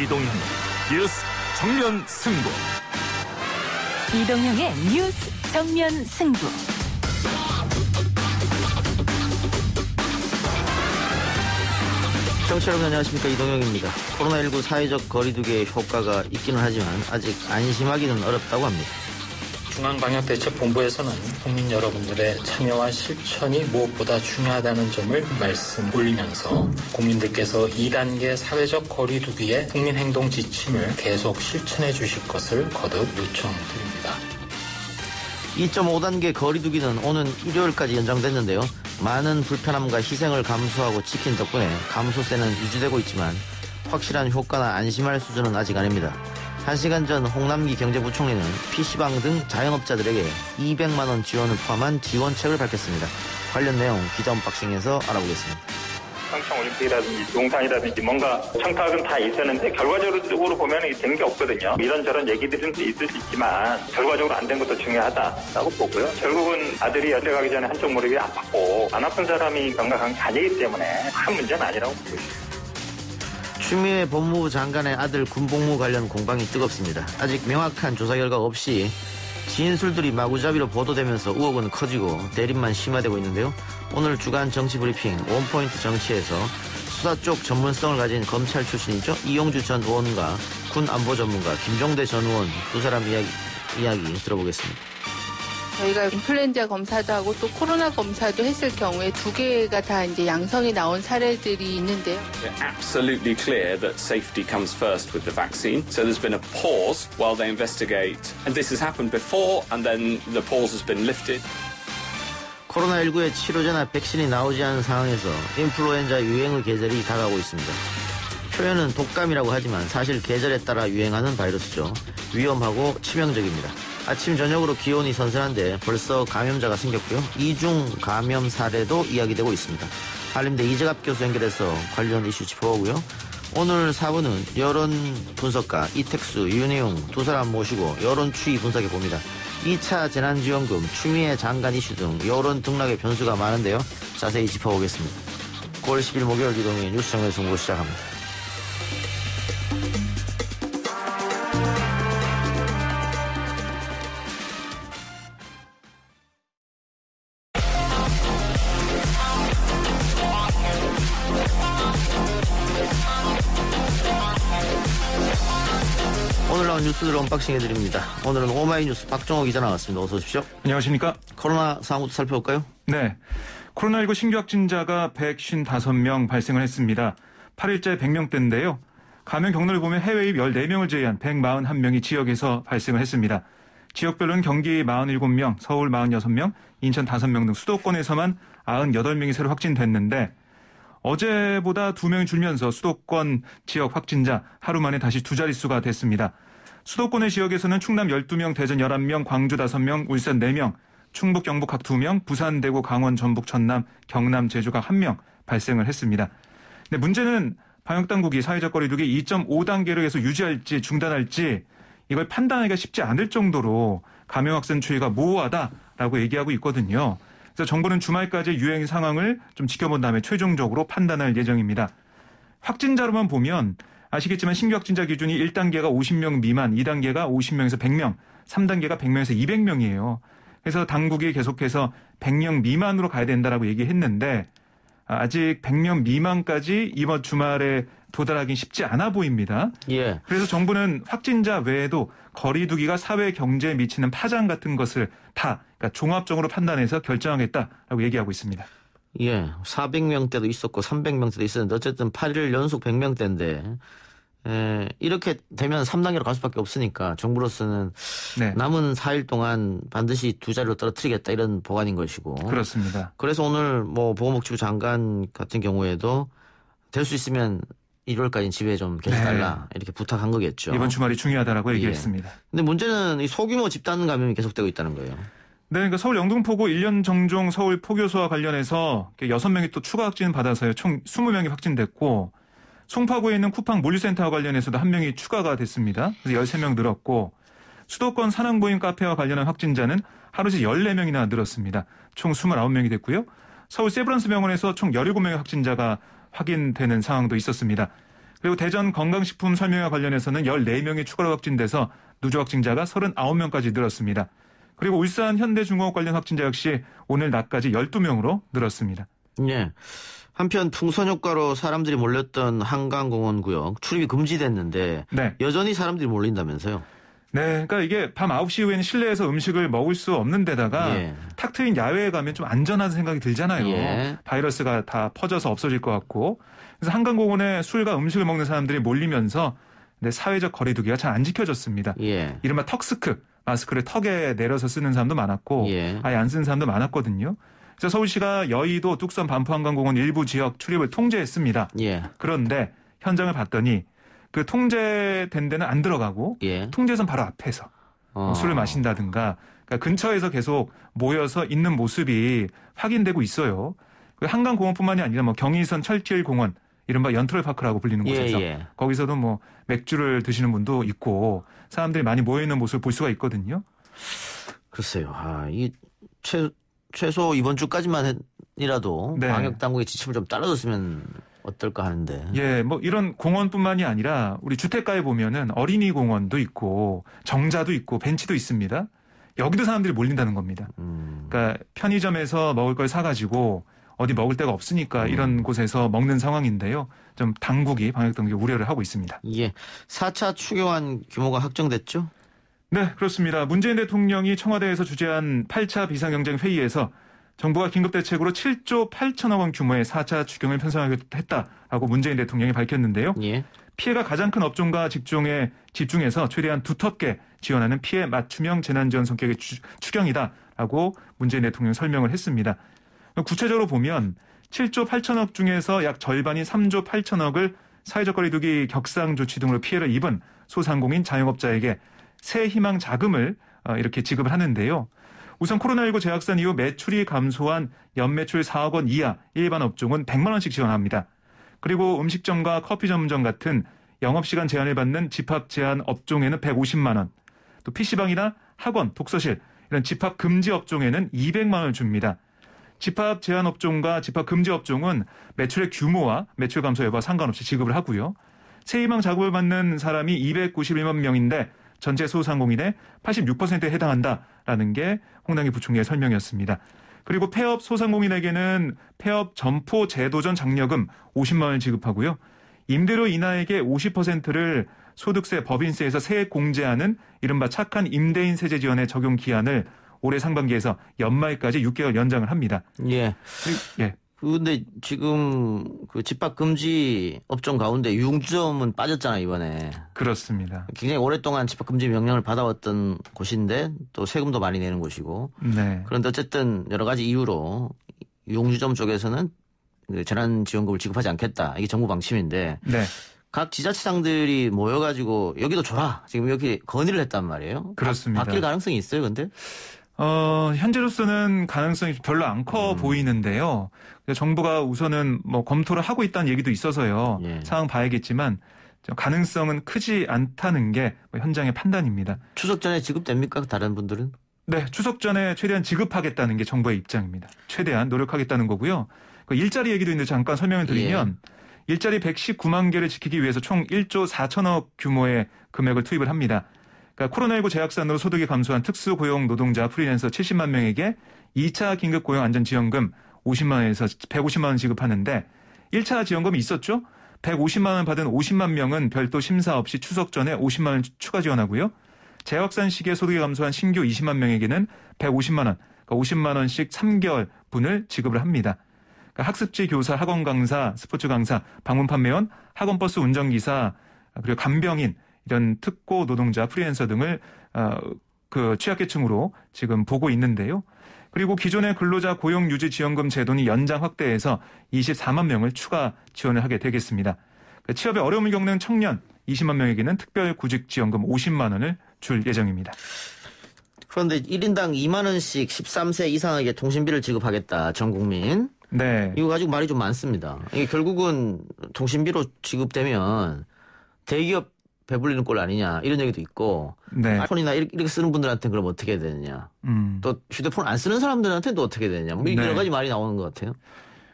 이동형 뉴스 정면 승부. 이동형의 뉴스 정면 승부. 청취자 여러분 안녕하십니까, 이동형입니다. 코로나19 사회적 거리두기의 효과가 있기는 하지만 아직 안심하기는 어렵다고 합니다. 중앙방역대책본부에서는 국민 여러분들의 참여와 실천이 무엇보다 중요하다는 점을 말씀 올리면서 국민들께서 2단계 사회적 거리두기의 국민행동 지침을 계속 실천해 주실 것을 거듭 요청드립니다. 2.5단계 거리두기는 오는 일요일까지 연장됐는데요. 많은 불편함과 희생을 감수하고 지킨 덕분에 감소세는 유지되고 있지만 확실한 효과나 안심할 수준은 아직 아닙니다. 1시간 전 홍남기 경제부총리는 PC방 등 자영업자들에게 200만 원 지원을 포함한 지원책을 밝혔습니다. 관련 내용 기자 언박싱에서 알아보겠습니다. 평창올림픽이라든지 용산이라든지 뭔가 청탁은 다 있었는데 결과적으로 보면 된 게 없거든요. 이런저런 얘기들은 있을 수 있지만 결과적으로 안 된 것도 중요하다라고 보고요. 결국은 아들이 여대 가기 전에 한쪽 무릎이 아팠고 안 아픈 사람이 건강한 게 아니기 때문에 큰 문제는 아니라고 보고 있습니다. 추미애 법무부 장관의 아들 군복무 관련 공방이 뜨겁습니다. 아직 명확한 조사 결과 없이 진술들이 마구잡이로 보도되면서 의혹은 커지고 대립만 심화되고 있는데요. 오늘 주간 정치브리핑 원포인트 정치에서 수사 쪽 전문성을 가진 검찰 출신이죠. 이용주 전 의원과 군 안보 전문가 김종대 전 의원 두 사람 이야기 들어보겠습니다. 저희가 인플루엔자 검사도 하고 또 코로나 검사도 했을 경우에 두 개가 다 이제 양성이 나온 사례들이 있는데요. It's absolutely clear that safety comes first with the vaccine. So there's been a pause while they investigate. And this has happened before and then the pause has been lifted. 코로나19의 치료제나 백신이 나오지 않은 상황에서 인플루엔자 유행의 계절이 다가오고 있습니다. 표현은 독감이라고 하지만 사실 계절에 따라 유행하는 바이러스죠. 위험하고 치명적입니다. 아침 저녁으로 기온이 선선한데 벌써 감염자가 생겼고요. 이중 감염 사례도 이야기되고 있습니다. 한림대 이재갑 교수 연결해서 관련 이슈 짚어보고요. 오늘 4부는 여론 분석가 이택수, 윤희용 두 사람 모시고 여론 추이 분석해 봅니다. 2차 재난지원금, 추미애 장관 이슈 등 여론 등락의 변수가 많은데요. 자세히 짚어보겠습니다. 9월 10일 목요일 이동의 뉴스 정면 승부 시작합니다. 오늘 나온 뉴스들을 언박싱 해드립니다. 오늘은 오마이뉴스 박정호 기자 나왔습니다. 어서 오십시오. 안녕하십니까. 코로나 상황부터 살펴볼까요? 네. 코로나19 신규 확진자가 155명 발생을 했습니다. 8일째 100명대인데요. 감염 경로를 보면 해외입 14명을 제외한 141명이 지역에서 발생을 했습니다. 지역별로는 경기 47명, 서울 46명, 인천 5명 등 수도권에서만 98명이 새로 확진됐는데 어제보다 2명이 줄면서 수도권 지역 확진자 하루 만에 다시 두 자릿수가 됐습니다. 수도권의 지역에서는 충남 12명, 대전 11명, 광주 5명, 울산 4명, 충북, 경북 각 2명, 부산, 대구, 강원, 전북, 전남, 경남, 제주 각 1명 발생을 했습니다. 근데 문제는 방역당국이 사회적 거리두기 2.5단계로 해서 유지할지 중단할지 이걸 판단하기가 쉽지 않을 정도로 감염 확산 추이가 모호하다라고 얘기하고 있거든요. 그래서 정부는 주말까지 유행 상황을 좀 지켜본 다음에 최종적으로 판단할 예정입니다. 확진자로만 보면 아시겠지만 신규 확진자 기준이 1단계가 50명 미만, 2단계가 50명에서 100명, 3단계가 100명에서 200명이에요. 그래서 당국이 계속해서 100명 미만으로 가야 된다라고 얘기했는데 아직 100명 미만까지 이번 주말에 도달하긴 쉽지 않아 보입니다. 예. 그래서 정부는 확진자 외에도 거리두기가 사회 경제에 미치는 파장 같은 것을 다 그러니까 종합적으로 판단해서 결정하겠다라고 얘기하고 있습니다. 예, 400명대도 있었고 300명대도 있었는데 어쨌든 8일 연속 100명대인데 이렇게 되면 3단계로 갈 수밖에 없으니까 정부로서는 네. 남은 4일 동안 반드시 두 자리로 떨어뜨리겠다 이런 보관인 것이고. 그렇습니다. 그래서 오늘 뭐 보건복지부 장관 같은 경우에도 될 수 있으면 일요일까지 집에 좀 계셔달라 이렇게 부탁한 거겠죠. 이번 주말이 중요하다라고 얘기했습니다. 근데 문제는 이 소규모 집단 감염이 계속되고 있다는 거예요. 네, 그러니까 서울 영등포구 1년 정종 서울 포교소와 관련해서 6명이 또 추가 확진 받아서요. 총 20명이 확진됐고 송파구에 있는 쿠팡 물류센터와 관련해서도 1명이 추가가 됐습니다. 그래서 13명 늘었고 수도권 산왕보임 카페와 관련한 확진자는 하루 새 14명이나 늘었습니다. 총 29명이 됐고요. 서울 세브란스 병원에서 총 17명의 확진자가 확인되는 상황도 있었습니다. 그리고 대전 건강식품 설명회 관련해서는 14명이 추가로 확진돼서 누적 확진자가 39명까지 늘었습니다. 그리고 울산 현대중공업 관련 확진자 역시 오늘 낮까지 12명으로 늘었습니다. 예. 한편 풍선 효과로 사람들이 몰렸던 한강공원 구역 출입이 금지됐는데 네. 여전히 사람들이 몰린다면서요? 네, 그러니까 이게 밤 9시 이후에는 실내에서 음식을 먹을 수 없는 데다가 예. 탁 트인 야외에 가면 좀 안전하다는 생각이 들잖아요. 예. 바이러스가 다 퍼져서 없어질 것 같고. 그래서 한강공원에 술과 음식을 먹는 사람들이 몰리면서 사회적 거리두기가 잘 안 지켜졌습니다. 예. 이른바 턱스크, 마스크를 턱에 내려서 쓰는 사람도 많았고 예. 아예 안 쓰는 사람도 많았거든요. 그래서 서울시가 여의도, 뚝섬, 반포한강공원 일부 지역 출입을 통제했습니다. 예. 그런데 현장을 봤더니 그 통제된 데는 안 들어가고 예. 통제선 바로 앞에서 술을 마신다든가 그러니까 근처에서 계속 모여서 있는 모습이 확인되고 있어요. 그 한강공원뿐만이 아니라 뭐 경의선 철길공원 이른바 연트럴파크라고 불리는 곳에서 예. 거기서도 뭐 맥주를 드시는 분도 있고 사람들이 많이 모여있는 모습을 볼 수가 있거든요. 글쎄요. 이 최소 이번 주까지만이라도 네. 방역 당국의 지침을 좀 따라줬으면 어떨까 하는데. 예, 뭐 이런 공원뿐만이 아니라 우리 주택가에 보면은 어린이 공원도 있고 정자도 있고 벤치도 있습니다. 여기도 사람들이 몰린다는 겁니다. 그러니까 편의점에서 먹을 걸 사가지고 어디 먹을 데가 없으니까 이런 곳에서 먹는 상황인데요. 좀 당국이 방역 당국이 우려를 하고 있습니다. 예. 4차 추경안 규모가 확정됐죠? 네, 그렇습니다. 문재인 대통령이 청와대에서 주재한 8차 비상경쟁회의에서 정부가 긴급대책으로 7조 8천억 원 규모의 4차 추경을 편성하겠다라고 문재인 대통령이 밝혔는데요. 예. 피해가 가장 큰 업종과 직종에 집중해서 최대한 두텁게 지원하는 피해 맞춤형 재난지원 성격의 추경이다라고 문재인 대통령이 설명을 했습니다. 구체적으로 보면 7조 8천억 중에서 약 절반인 3조 8천억을 사회적 거리두기 격상 조치 등으로 피해를 입은 소상공인 자영업자에게 새 희망 자금을 이렇게 지급을 하는데요. 우선 코로나19 재확산 이후 매출이 감소한 연매출 4억 원 이하 일반 업종은 100만 원씩 지원합니다. 그리고 음식점과 커피 전문점 같은 영업시간 제한을 받는 집합 제한 업종에는 150만 원, 또 PC방이나 학원, 독서실 이런 집합 금지 업종에는 200만 원을 줍니다. 집합 제한 업종과 집합 금지 업종은 매출의 규모와 매출 감소 여부와 상관없이 지급을 하고요. 새 희망 자금을 받는 사람이 291만 명인데 전체 소상공인의 86%에 해당한다라는 게 홍남기 부총리의 설명이었습니다. 그리고 폐업 소상공인에게는 폐업 점포 제도전 장려금 50만 원을 지급하고요. 임대료 인하액의 50%를 소득세, 법인세에서 세액 공제하는 이른바 착한 임대인 세제 지원의 적용 기한을 올해 상반기에서 연말까지 6개월 연장을 합니다. 예. 예. 근데 지금 그 집합 금지 업종 가운데 유흥주점은 빠졌잖아요, 이번에. 그렇습니다. 굉장히 오랫동안 집합 금지 명령을 받아왔던 곳인데 또 세금도 많이 내는 곳이고. 네. 그런데 어쨌든 여러 가지 이유로 유흥주점 쪽에서는 재난지원금을 지급하지 않겠다. 이게 정부 방침인데. 네. 각 지자체장들이 모여가지고 여기도 줘라. 지금 여기 건의를 했단 말이에요. 그렇습니다. 바뀔 가능성이 있어요, 근데? 현재로서는 가능성이 별로 안 커 보이는데요. 정부가 우선은 뭐 검토를 하고 있다는 얘기도 있어서요. 예. 상황 봐야겠지만 가능성은 크지 않다는 게 현장의 판단입니다. 추석 전에 지급됩니까? 다른 분들은? 네, 추석 전에 최대한 지급하겠다는 게 정부의 입장입니다. 최대한 노력하겠다는 거고요. 그 일자리 얘기도 있는데 잠깐 설명을 드리면 일자리 119만 개를 지키기 위해서 총 1조 4천억 규모의 금액을 투입을 합니다. 그러니까 코로나19 재확산으로 소득이 감소한 특수고용 노동자 프리랜서 70만 명에게 2차 긴급고용안전지원금 50만 원에서 150만 원 지급하는데 1차 지원금이 있었죠. 150만 원 받은 50만 명은 별도 심사 없이 추석 전에 50만 원 추가 지원하고요. 재확산 시기에 소득이 감소한 신규 20만 명에게는 150만 원, 그러니까 50만 원씩 3개월 분을 지급을 합니다. 그러니까 학습지 교사, 학원 강사, 스포츠 강사, 방문 판매원, 학원버스 운전기사, 그리고 간병인 이런 특고 노동자, 프리랜서 등을 그 취약계층으로 지금 보고 있는데요. 그리고 기존의 근로자 고용유지지원금 제도는 연장 확대해서 24만 명을 추가 지원을 하게 되겠습니다. 취업에 어려움을 겪는 청년 20만 명에게는 특별구직지원금 50만 원을 줄 예정입니다. 그런데 1인당 2만 원씩 13세 이상에게 통신비를 지급하겠다, 전 국민. 네. 이거 가지고 말이 좀 많습니다. 이게 결국은 통신비로 지급되면 대기업 배불리는 꼴 아니냐 이런 얘기도 있고 네. 아이폰이나 이렇게 쓰는 분들한테는 그럼 어떻게 되느냐 또 휴대폰 안 쓰는 사람들한테는 또 어떻게 되느냐 뭐 네. 여러 가지 말이 나오는 것 같아요.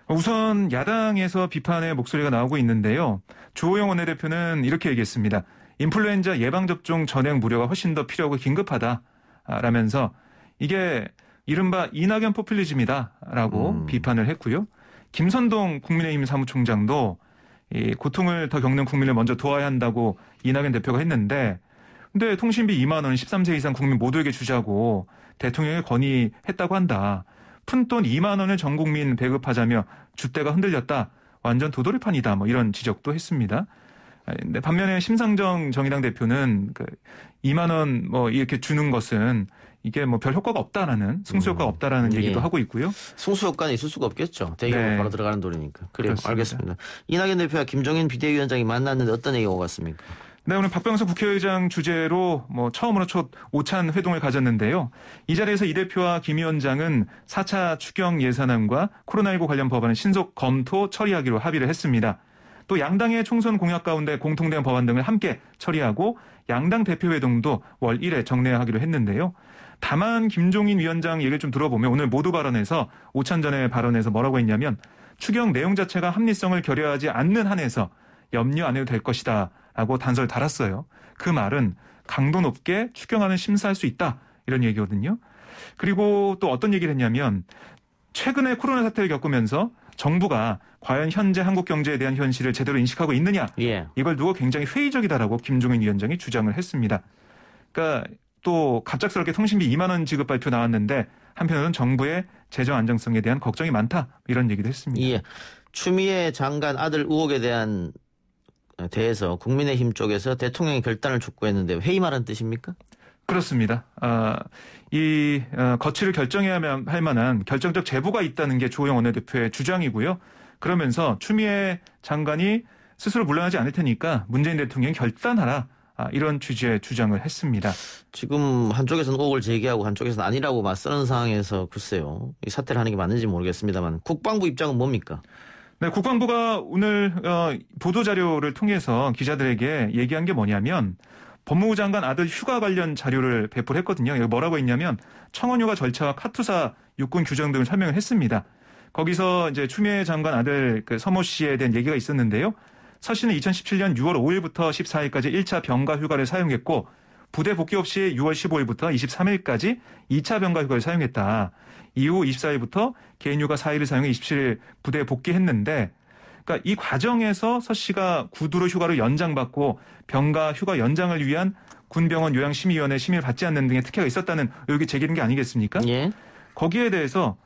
우선 야당에서 비판의 목소리가 나오고 있는데요. 주호영 원내대표는 이렇게 얘기했습니다. 인플루엔자 예방접종 전액 무료가 훨씬 더 필요하고 긴급하다라면서 이게 이른바 이낙연 포퓰리즘이다라고 비판을 했고요. 김선동 국민의힘 사무총장도 이 고통을 더 겪는 국민을 먼저 도와야 한다고 이낙연 대표가 했는데 근데 통신비 2만 원 13세 이상 국민 모두에게 주자고 대통령이 건의했다고 한다. 푼돈 2만 원을 전 국민 배급하자며 줏대가 흔들렸다. 완전 도돌이판이다. 뭐 이런 지적도 했습니다. 근데 반면에 심상정 정의당 대표는 그 2만 원 뭐 이렇게 주는 것은 이게 뭐 별 효과가 없다라는 승수 효과가 없다라는 얘기도 하고 있고요. 승수 효과는 있을 수가 없겠죠. 대기업으로 바로 들어가는 돈이니까. 그래요. 그렇습니다. 알겠습니다. 이낙연 대표와 김종인 비대위원장이 만났는데 어떤 얘기가 오갔습니까? 네, 오늘 박병석 국회의장 주재로 처음으로 첫 오찬 회동을 가졌는데요. 이 자리에서 이 대표와 김 위원장은 4차 추경 예산안과 코로나19 관련 법안을 신속 검토 처리하기로 합의를 했습니다. 또 양당의 총선 공약 가운데 공통된 법안 등을 함께 처리하고 양당 대표 회동도 월 1회 정례하기로 했는데요. 다만 김종인 위원장 얘기를 좀 들어보면 오늘 모두 발언에서 오찬 전에 발언에서 뭐라고 했냐면 추경 내용 자체가 합리성을 결여하지 않는 한에서 염려 안 해도 될 것이다 라고 단서를 달았어요. 그 말은 강도 높게 추경안을 심사할 수 있다 이런 얘기거든요. 그리고 또 어떤 얘기를 했냐면 최근에 코로나 사태를 겪으면서 정부가 과연 현재 한국 경제에 대한 현실을 제대로 인식하고 있느냐 이걸 두고 굉장히 회의적이다라고 김종인 위원장이 주장을 했습니다. 그러니까 또 갑작스럽게 통신비 2만 원 지급 발표 나왔는데 한편으로는 정부의 재정 안정성에 대한 걱정이 많다 이런 얘기도 했습니다. 예. 추미애 장관 아들 의혹에 대해서 국민의힘 쪽에서 대통령이 결단을 촉구했는데 회의말한 뜻입니까? 그렇습니다. 거취를 결정해야 할 만한 결정적 제보가 있다는 게 주호영 원내대표의 주장이고요. 그러면서 추미애 장관이 스스로 물러나지 않을 테니까 문재인 대통령이 결단하라. 이런 취지의 주장을 했습니다. 지금 한쪽에서는 의혹을 제기하고 한쪽에서는 아니라고 맞서는 상황에서 글쎄요. 이 사태를 하는 게 맞는지 모르겠습니다만 국방부 입장은 뭡니까? 네, 국방부가 오늘 보도자료를 통해서 기자들에게 얘기한 게 뭐냐면 법무부 장관 아들 휴가 관련 자료를 배포를 했거든요. 여기 뭐라고 했냐면 청원휴가 절차와 카투사 육군 규정 등을 설명을 했습니다. 거기서 이제 추미애 장관 아들 서모 씨에 대한 얘기가 있었는데요. 서 씨는 2017년 6월 5일부터 14일까지 1차 병가 휴가를 사용했고 부대 복귀 없이 6월 15일부터 23일까지 2차 병가 휴가를 사용했다. 이후 24일부터 개인 휴가 4일을 사용해 27일 부대에 복귀했는데 그러니까 이 과정에서 서 씨가 구두로 휴가를 연장받고 병가 휴가 연장을 위한 군병원 요양심의위원회 심의를 받지 않는 등의 특혜가 있었다는 의혹이 제기된 게 아니겠습니까? 예. 거기에 대해서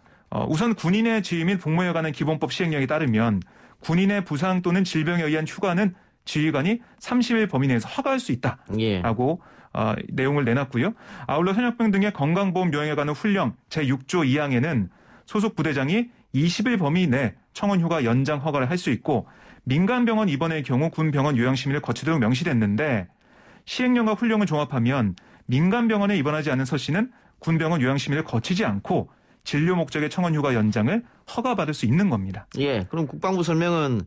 우선 군인의 지휘 및 복무에 관한 기본법 시행령에 따르면 군인의 부상 또는 질병에 의한 휴가는 지휘관이 30일 범위 내에서 허가할 수 있다라고 내용을 내놨고요. 아울러 현역병 등의 건강보험 요양에 관한 훈령 제6조 2항에는 소속 부대장이 20일 범위 내 청원휴가 연장 허가를 할 수 있고 민간병원 입원의 경우 군병원 요양심의를 거치도록 명시됐는데 시행령과 훈령을 종합하면 민간병원에 입원하지 않은 서 씨는 군병원 요양심의를 거치지 않고 진료 목적의 청원휴가 연장을 허가받을 수 있는 겁니다. 예, 그럼 국방부 설명은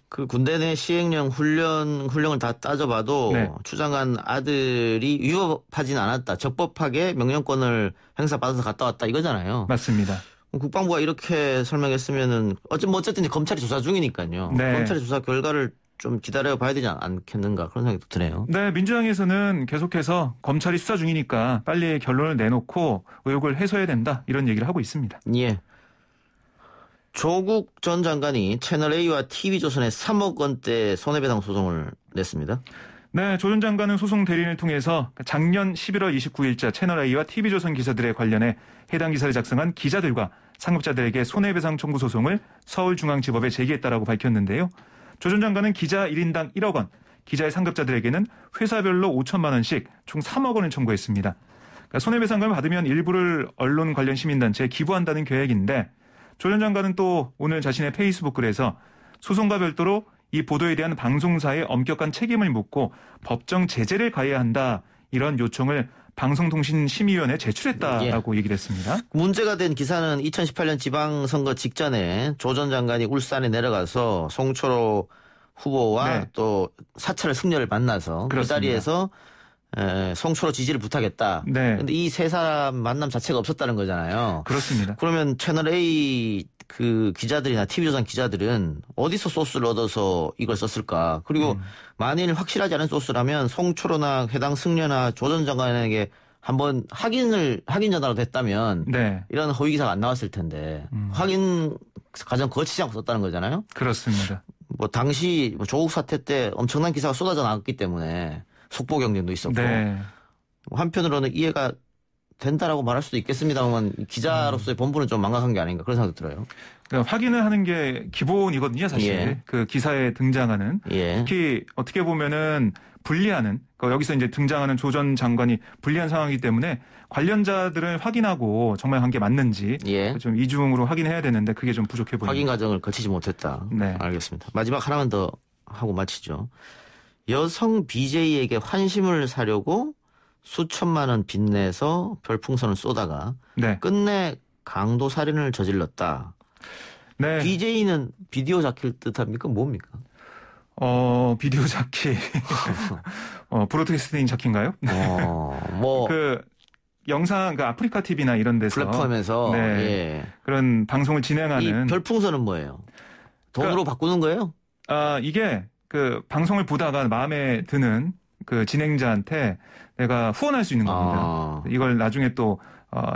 그 군대 내 시행령 훈령을 다 따져봐도 추 장관 아들이 위법하지는 않았다. 적법하게 명령권을 행사받아서 갔다 왔다 이거잖아요. 맞습니다. 국방부가 이렇게 설명했으면은 어쨌든 검찰이 조사 중이니까요. 네. 검찰의 조사 결과를 좀 기다려 봐야 되지 않겠는가 그런 생각도 드네요. 네, 민주당에서는 계속해서 검찰이 수사 중이니까 빨리 결론을 내놓고 의혹을 해소해야 된다 이런 얘기를 하고 있습니다. 예. 조국 전 장관이 채널A와 TV조선에 3억 원대 손해배상 소송을 냈습니다. 네, 조 전 장관은 소송 대리인을 통해서 작년 11월 29일자 채널A와 TV조선 기사들에 관련해 해당 기사를 작성한 기자들과 상급자들에게 손해배상 청구 소송을 서울중앙지법에 제기했다라고 밝혔는데요. 조 전 장관은 기자 1인당 1억 원, 기자의 상급자들에게는 회사별로 5천만 원씩 총 3억 원을 청구했습니다. 그러니까 손해배상금을 받으면 일부를 언론 관련 시민단체에 기부한다는 계획인데 조 전 장관은 또 오늘 자신의 페이스북 글에서 소송과 별도로 이 보도에 대한 방송사의 엄격한 책임을 묻고 법정 제재를 가해야 한다. 이런 요청을 방송통신심의위원회에 제출했다라고 얘기를 했습니다. 문제가 된 기사는 2018년 지방선거 직전에 조 전 장관이 울산에 내려가서 송철호 후보와 또 사찰을 승려를 만나서 그렇습니다. 그 자리에서 송초로 지지를 부탁했다. 네. 근데 이 세 사람 만남 자체가 없었다는 거잖아요. 그렇습니다. 그러면 채널A 그 기자들이나 TV조선 기자들은 어디서 소스를 얻어서 이걸 썼을까? 그리고 만일 확실하지 않은 소스라면 송초로나 해당 승려나 조 전 장관에게 한번 확인 전화라도 했다면 네. 이런 허위 기사가 안 나왔을 텐데 확인 과정 거치지 않고 썼다는 거잖아요. 그렇습니다. 뭐 당시 조국 사태 때 엄청난 기사가 쏟아져 나왔기 때문에 속보 경쟁도 있었고 네. 한편으로는 이해가 된다라고 말할 수도 있겠습니다만 기자로서의 본분은 좀 망각한 게 아닌가 그런 생각도 들어요. 그러니까 확인을 하는 게 기본이거든요, 사실. 예. 그 기사에 등장하는. 예. 특히 어떻게 보면은 불리하는, 그러니까 여기서 이제 등장하는 조 전 장관이 불리한 상황이기 때문에 관련자들을 확인하고 정말 한 게 맞는지 예. 좀 이중으로 확인해야 되는데 그게 좀 부족해 보입니다. 확인 과정을 거치지 못했다. 네. 알겠습니다. 마지막 하나만 더 하고 마치죠. 여성 BJ에게 환심을 사려고 수천만 원 빚내서 별풍선을 쏘다가 네. 끝내 강도 살인을 저질렀다. 네. BJ는 비디오 자켓 뜻합니까? 뭡니까? 비디오 자키. 브로드캐스팅 자키인가요? 뭐 그 영상, 그 아프리카 TV나 이런 데서 플랫폼에서 네. 예. 그런 방송을 진행하는 이 별풍선은 뭐예요? 돈으로 바꾸는 거예요? 이게 그 방송을 보다가 마음에 드는 그 진행자한테 내가 후원할 수 있는 겁니다. 이걸 나중에 또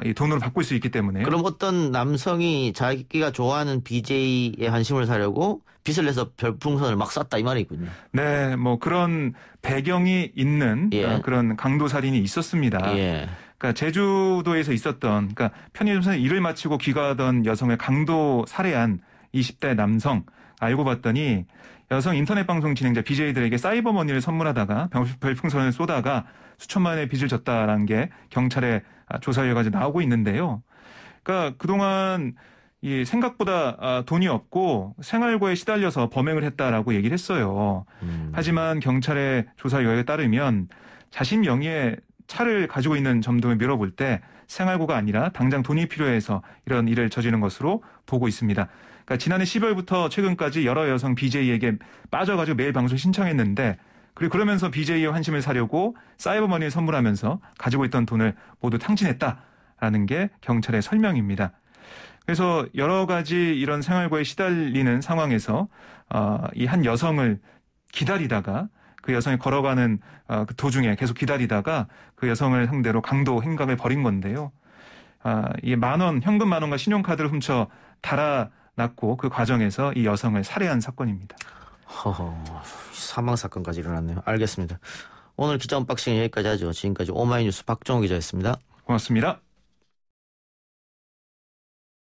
이 돈으로 바꿀 수 있기 때문에. 그럼 어떤 남성이 자기가 좋아하는 BJ의 환심을 사려고 빚을 내서 별풍선을 막 쐈다 이 말이군요. 네, 뭐 그런 배경이 있는 예. 그런 강도 살인이 있었습니다. 예. 그러니까 제주도에서 있었던, 그러니까 편의점에서 일을 마치고 귀가하던 여성을 강도 살해한 20대 남성 알고 봤더니 여성 인터넷 방송 진행자 BJ들에게 사이버머니를 선물하다가 별풍선을 쏘다가 수천만 원의 빚을 졌다라는 게 경찰의 조사 결과가 나오고 있는데요. 그러니까 그동안 이 생각보다 돈이 없고 생활고에 시달려서 범행을 했다라고 얘기를 했어요. 하지만 경찰의 조사 결과에 따르면 자신 명의의 차를 가지고 있는 점등을 밀어볼 때 생활고가 아니라 당장 돈이 필요해서 이런 일을 저지른 것으로 보고 있습니다. 그러니까 지난해 10월부터 최근까지 여러 여성 BJ에게 빠져가지고 매일 방송 신청했는데 그리고 그러면서 BJ의 환심을 사려고 사이버머니를 선물하면서 가지고 있던 돈을 모두 탕진했다라는 게 경찰의 설명입니다. 그래서 여러 가지 이런 생활고에 시달리는 상황에서 이 한 여성을 기다리다가 그 여성이 걸어가는 그 도중에 계속 기다리다가 그 여성을 상대로 강도 행각을 벌인 건데요. 이 현금 10,000원과 신용카드를 훔쳐 달아났고 그 과정에서 이 여성을 살해한 사건입니다. 사망 사건까지 일어났네요. 알겠습니다. 오늘 기자 언박싱 여기까지 하죠. 지금까지 오마이뉴스 박정호 기자였습니다. 고맙습니다.